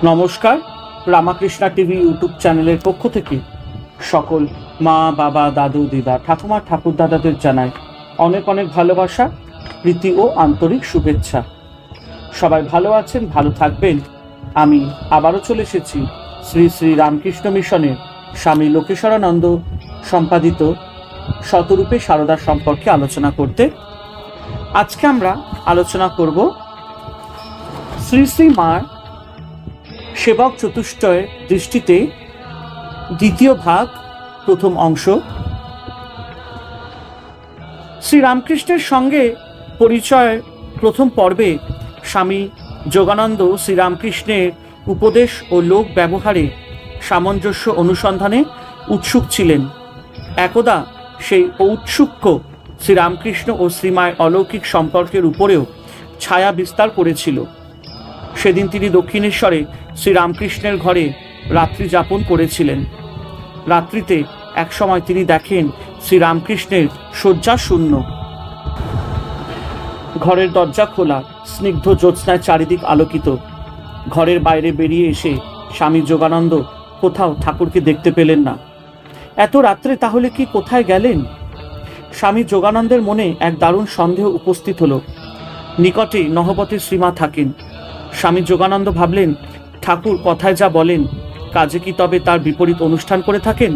নমস্কার, Ramakrishna TV YouTube চ্যানেলের পক্ষ থেকে সকল মা, বাবা, দাদু, দিদা, ঠাকুমা, ঠাকুর দাদাদের জানাই অনেক অনেক ভালোবাসা, প্রীতি ও আন্তরিক শুভেচ্ছা। সবাই ভালো আছেন, ভালো থাকবেন। আমি আবারও চলে এসেছি শ্রী শ্রী রামকৃষ্ণ মিশনের স্বামী লোকেশ্বরানন্দ সম্পাদিত শতরূপে সারদা সম্পর্কে আলোচনা করতে। আজকে আমরা আলোচনা করব শ্রী শ্রী মার সেবক চতুষ্টয়ের দৃষ্টিতে দ্বিতীয় ভাগ, প্রথম অংশ। শ্রীরামকৃষ্ণের সঙ্গে পরিচয় প্রথম পর্বে স্বামী যোগানন্দ শ্রীরামকৃষ্ণের উপদেশ ও লোক ব্যবহারে সামঞ্জস্য অনুসন্ধানে উৎসুক ছিলেন। একদা সেই ঔৎসুক্য শ্রীরামকৃষ্ণ ও শ্রীমায়ের অলৌকিক সম্পর্কের উপরেও ছায়া বিস্তার করেছিল। সেদিন তিনি দক্ষিণেশ্বরে শ্রীরামকৃষ্ণের ঘরে রাত্রি যাপন করেছিলেন। রাত্রিতে এক সময় তিনি দেখেন শ্রীরামকৃষ্ণের শয্যা শূন্য, ঘরের দরজা খোলা, স্নিগ্ধ জ্যোৎস্নায় চারিদিক আলোকিত। ঘরের বাইরে বেরিয়ে এসে স্বামী যোগানন্দ কোথাও ঠাকুরকে দেখতে পেলেন না। এত রাত্রে তাহলে কি কোথায় গেলেন? স্বামী যোগানন্দের মনে এক দারুণ সন্দেহ উপস্থিত হলো। নিকটে নহবতের শ্রীমা থাকেন। স্বামী যোগানন্দ ভাবলেন, ঠাকুর কথায় যা বলেন কাজে কি তবে তার বিপরীত অনুষ্ঠান করে থাকেন?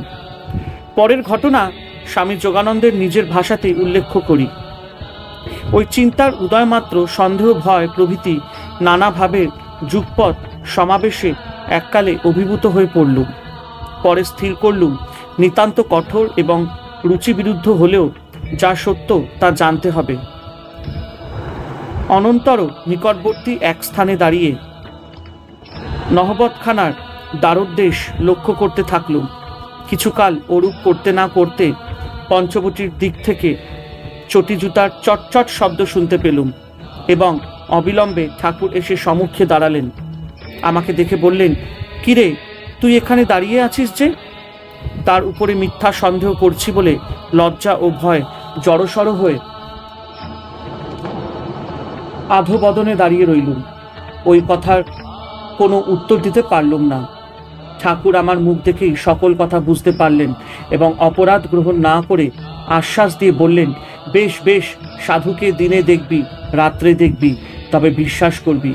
পরের ঘটনা স্বামী যোগানন্দের নিজের ভাষাতেই উল্লেখ করি। ওই চিন্তার উদয়মাত্র সন্দেহ, ভয় প্রভৃতি নানাভাবের যুগপৎ সমাবেশে এককালে অভিভূত হয়ে পড়লুম। পরে স্থির করলুম নিতান্ত কঠোর এবং রুচিবিরুদ্ধ হলেও যা সত্য তা জানতে হবে। অনন্তর নিকটবর্তী এক স্থানে দাঁড়িয়ে নহবতখানার দ্বারোদ্দেশ লক্ষ্য করতে থাকলুম। কিছুকাল ওরূপ করতে না করতে পঞ্চবটির দিক থেকে চটি জুতার চটচট শব্দ শুনতে পেলুম এবং অবিলম্বে ঠাকুর এসে সম্মুখে দাঁড়ালেন। আমাকে দেখে বললেন, কিরে, তুই এখানে দাঁড়িয়ে আছিস যে? তার উপরে মিথ্যা সন্দেহ করছি বলে লজ্জা ও ভয় জড়সড় হয়ে আধোবদনে দাঁড়িয়ে রইলুম। ওই কথার কোনো উত্তর দিতে পারলুম না। ঠাকুর আমার মুখ দেখেই সকল কথা বুঝতে পারলেন এবং অপরাধ গ্রহণ না করে আশ্বাস দিয়ে বললেন, বেশ বেশ, সাধুকে দিনে দেখবি, রাত্রে দেখবি, তবে বিশ্বাস করবি।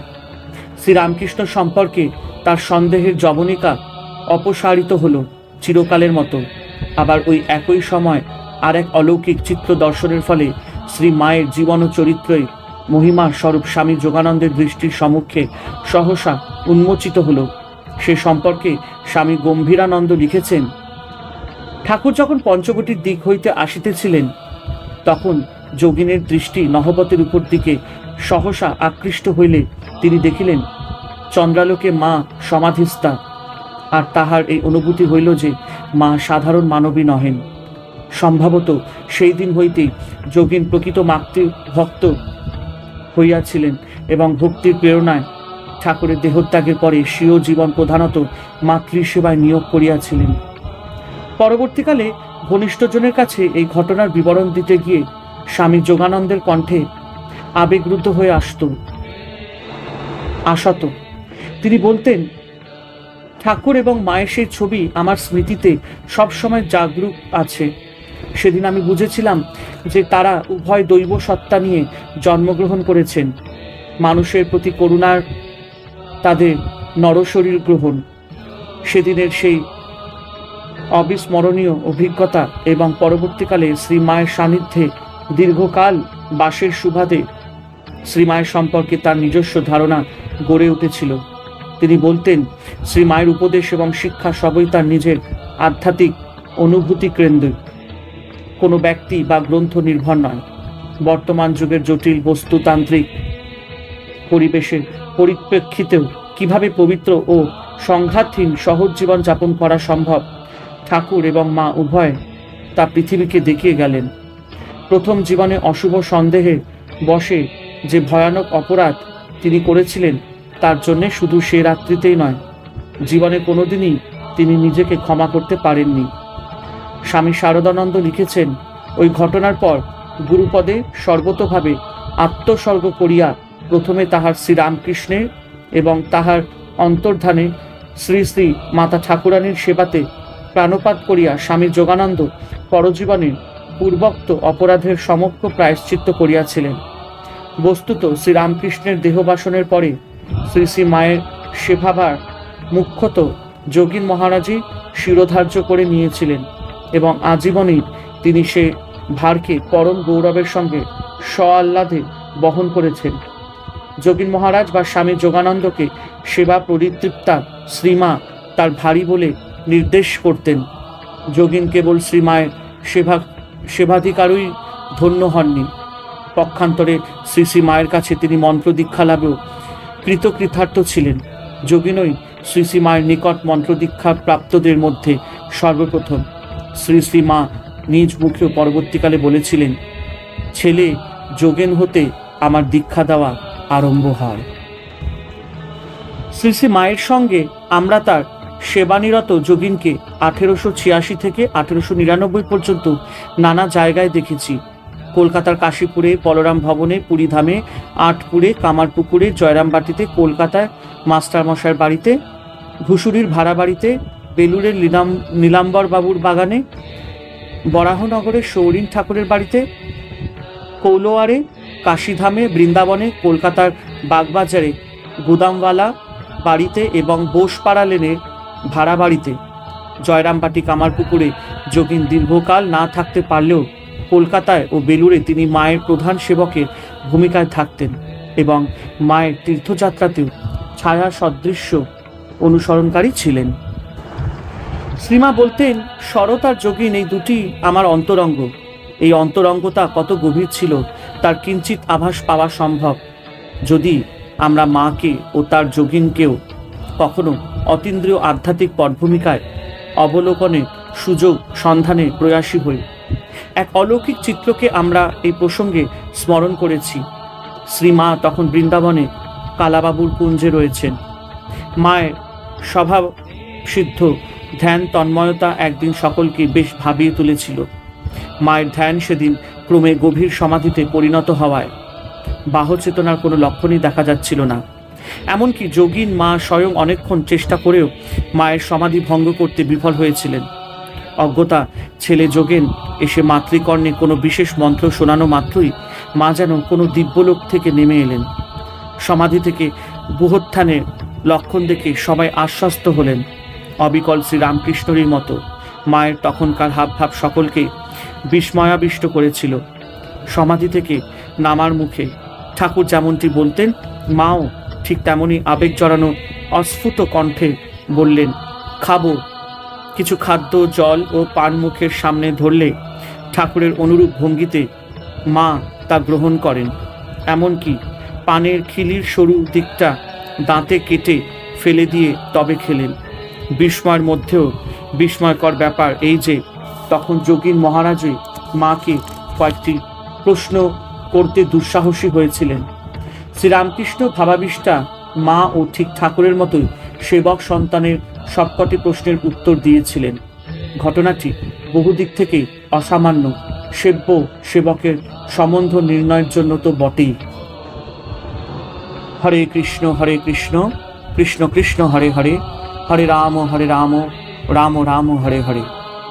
শ্রীরামকৃষ্ণ সম্পর্কে তার সন্দেহের জবনিকা অপসারিত হলো চিরকালের মতো। আবার ওই একই সময় আর এক অলৌকিক চিত্র দর্শনের ফলে শ্রী মায়ের জীবন ও চরিত্রই মহিমা স্বরূপ স্বামী যোগানন্দের দৃষ্টির সম্মুখে সহসা উন্মোচিত হলো। সে সম্পর্কে স্বামী গম্ভীরানন্দ লিখেছেন, ঠাকুর যখন পঞ্চবটির দিক হইতে আসিতেছিলেন তখন যোগিনের দৃষ্টি নহবতের উপর দিকে সহসা আকৃষ্ট হইলে তিনি দেখিলেন চন্দ্রালোকে মা সমাধিস্থা। আর তাহার এই অনুভূতি হইল যে মা সাধারণ মানবী নহেন। সম্ভবত সেই দিন হইতেই যোগিন প্রকৃত মাতৃভক্ত হইয়াছিলেন এবং ভক্তির প্রেরণায় ঠাকুরের দেহত্যাগের পরে স্বীয় জীবন প্রধানত মাতৃসেবায় নিয়োগ করিয়াছিলেন। পরবর্তীকালে ঘনিষ্ঠজনের কাছে এই ঘটনার বিবরণ দিতে গিয়ে স্বামী যোগানন্দের কণ্ঠে আবেগরুদ্ধ হয়ে আসত। তিনি বলতেন, ঠাকুর এবং মায়ের সেই ছবি আমার স্মৃতিতে সবসময় জাগরুক আছে। সেদিন আমি বুঝেছিলাম যে তারা উভয় দৈব সত্তা নিয়ে জন্মগ্রহণ করেছেন। মানুষের প্রতি করুণার তাদের নরশরীর গ্রহণ। সেদিনের সেই অবিস্মরণীয় অভিজ্ঞতা এবং পরবর্তীকালে শ্রীমায়ের সান্নিধ্যে দীর্ঘকাল বাসের সুবাদে শ্রীমায়ের সম্পর্কে তার নিজস্ব ধারণা গড়ে উঠেছিল। তিনি বলতেন, শ্রীমায়ের উপদেশ এবং শিক্ষা সবই তার নিজের আধ্যাত্মিক অনুভূতি কেন্দ্র, কোনো ব্যক্তি বা গ্রন্থ নির্ভর নয়। বর্তমান যুগের জটিল বস্তুতান্ত্রিক পরিবেশের পরিপ্রেক্ষিতেও কিভাবে পবিত্র ও সংঘাতহীন সহজ জীবন যাপন করা সম্ভব, ঠাকুর এবং মা উভয় তা পৃথিবীকে দেখিয়ে গেলেন। প্রথম জীবনে অশুভ সন্দেহে বসে যে ভয়ানক অপরাধ তিনি করেছিলেন, তার জন্যে শুধু সে রাত্রিতেই নয়, জীবনে কোনোদিনই তিনি নিজেকে ক্ষমা করতে পারেননি। স্বামী শারদানন্দ লিখেছেন, ওই ঘটনার পর গুরুপদে সর্বতোভাবে আত্মসর্গ করিয়া প্রথমে তাহার শ্রীরামকৃষ্ণের এবং তাহার অন্তর্ধানে শ্রী শ্রী মাতা ঠাকুরানীর সেবাতে প্রাণপাত করিয়া স্বামী যোগানন্দ পরজীবনে পূর্বোক্ত অপরাধের সমগ্র প্রায়শ্চিত্ত করিয়াছিলেন। বস্তুত শ্রীরামকৃষ্ণের দেহবাসনের পরে শ্রী শ্রী মায়ের সেবাভার মুখ্যত যোগীন মহারাজই শিরোধার্য করে নিয়েছিলেন এবং আজীবনই তিনি সে ভারকে পরম গৌরবের সঙ্গে স্ব-আহ্লাদে বহন করেছেন। যোগীন মহারাজ বা স্বামী যোগানন্দকে সেবা পরিতৃপ্তা শ্রীমা তার ভারী বলে নির্দেশ করতেন। যোগীন কেবল শ্রীমায়ের সেবাধিকারই ধন্য হননি, পক্ষান্তরে শ্রী শ্রী মায়ের কাছে তিনি মন্ত্র দীক্ষা লাভেও কৃতকৃতার্থ ছিলেন। যোগিনই শ্রী শ্রী মায়ের নিকট মন্ত্র দীক্ষা প্রাপ্তদের মধ্যে সর্বপ্রথম। শ্রী শ্রী মা নিজ মুখেও পরবর্তীকালে বলেছিলেন, ছেলে যোগেন হতে আমার দীক্ষা দেওয়া আরম্ভ হয়। শ্রী শ্রী মায়ের সঙ্গে আমরা তার সেবানিরত যোগিনকে 1886 থেকে 1899 পর্যন্ত নানা জায়গায় দেখেছি। কলকাতার কাশীপুরে, বলরাম ভবনে, পুরীধামে, আটপুরে, কামারপুকুরে, জয়রামবাটিতে, কলকাতায় মাস্টারমশাইয়ের বাড়িতে, ঘুষুরির ভাড়া বাড়িতে, বেলুড়ের নীলাম্বর বাবুর বাগানে, বরাহনগরের সৌরিন ঠাকুরের বাড়িতে, কৌলোয়ারে, কাশীধামে, বৃন্দাবনে, কলকাতার বাগবাজারে গুদামওয়ালা বাড়িতে এবং বোসপাড়া লেনে ভাড়া বাড়িতে, জয়রামবাটি, কামারপুকুরে যোগিন দীর্ঘকাল না থাকতে পারলেও কলকাতায় ও বেলুড়ে তিনি মায়ের প্রধান সেবকের ভূমিকায় থাকতেন এবং মায়ের তীর্থযাত্রাতেও ছায়া সদৃশ্য অনুসরণকারী ছিলেন। শ্রীমা বলতেন, শরৎ আর যোগিন এই দুটি আমার অন্তরঙ্গ। এই অন্তরঙ্গতা কত গভীর ছিল তার কিঞ্চিত আভাস পাওয়া সম্ভব যদি আমরা মাকে ও তার যোগিনকেও কখনো অতীন্দ্রিয় আধ্যাত্মিক পটভূমিকায় অবলোকনের সুযোগ সন্ধানে প্রয়াসী হই। এক অলৌকিক চিত্রকে আমরা এই প্রসঙ্গে স্মরণ করেছি। শ্রীমা তখন বৃন্দাবনে কালাবাবুর কুঞ্জে রয়েছেন। মায়ের স্বভাব সিদ্ধ ধ্যান তন্ময়তা একদিন সকলকে বেশ ভাবিয়ে তুলেছিল। মায়ের ধ্যান সেদিন ক্রমে গভীর সমাধিতে পরিণত হওয়ায় বাহচেতনার কোনো লক্ষণই দেখা যাচ্ছিল না। এমনকি যোগীন মা স্বয়ং অনেকক্ষণ চেষ্টা করেও মায়ের সমাধি ভঙ্গ করতে বিফল হয়েছিলেন। অজ্ঞতা ছেলে যোগেন এসে মাতৃকর্ণে কোনো বিশেষ মন্ত্র শোনানো মাত্রই মা যেন কোনো দিব্যলোক থেকে নেমে এলেন। সমাধি থেকে বুহোত্থানের লক্ষণ দেখে সবাই আশ্বস্ত হলেন। অবিকল শ্রীরামকৃষ্ণেরই মতো মায়ের তখনকার হাবভাব সকলকে বিস্ময়াবিষ্ট করেছিল। সমাধি থেকে নামার মুখে ঠাকুর যেমনটি বলতেন, মাও ঠিক তেমনই আবেগ জড়ানো অস্ফুট কণ্ঠে বললেন, খাবো। কিছু খাদ্য, জল ও পান মুখের সামনে ধরলে ঠাকুরের অনুরূপ ভঙ্গিতে মা তা গ্রহণ করেন। এমনকি পানের খিলির সরু দিকটা দাঁতে কেটে ফেলে দিয়ে তবে খেলেন। বিস্ময়ের মধ্যেও বিস্ময়কর ব্যাপার এই যে তখন যোগীন মহারাজই মাকে কয়েকটি প্রশ্ন করতে দুঃসাহসী হয়েছিলেন। শ্রীরামকৃষ্ণ ভাবাবিষ্টা মা ও ঠিক ঠাকুরের মতোই সেবক সন্তানের সবকটি প্রশ্নের উত্তর দিয়েছিলেন। ঘটনাটি বহুদিক থেকেই অসামান্য, সেব্য সেবকের সম্বন্ধ নির্ণয়ের জন্য তো বটেই। হরে কৃষ্ণ কৃষ্ণ কৃষ্ণ হরে হরে, হরে রাম রাম রাম হরে হরে।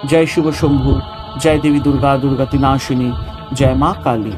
জয় শিব শম্ভু, জয় দেবী দুর্গা দুর্গাতি নাশিনী, জয় মা কালী।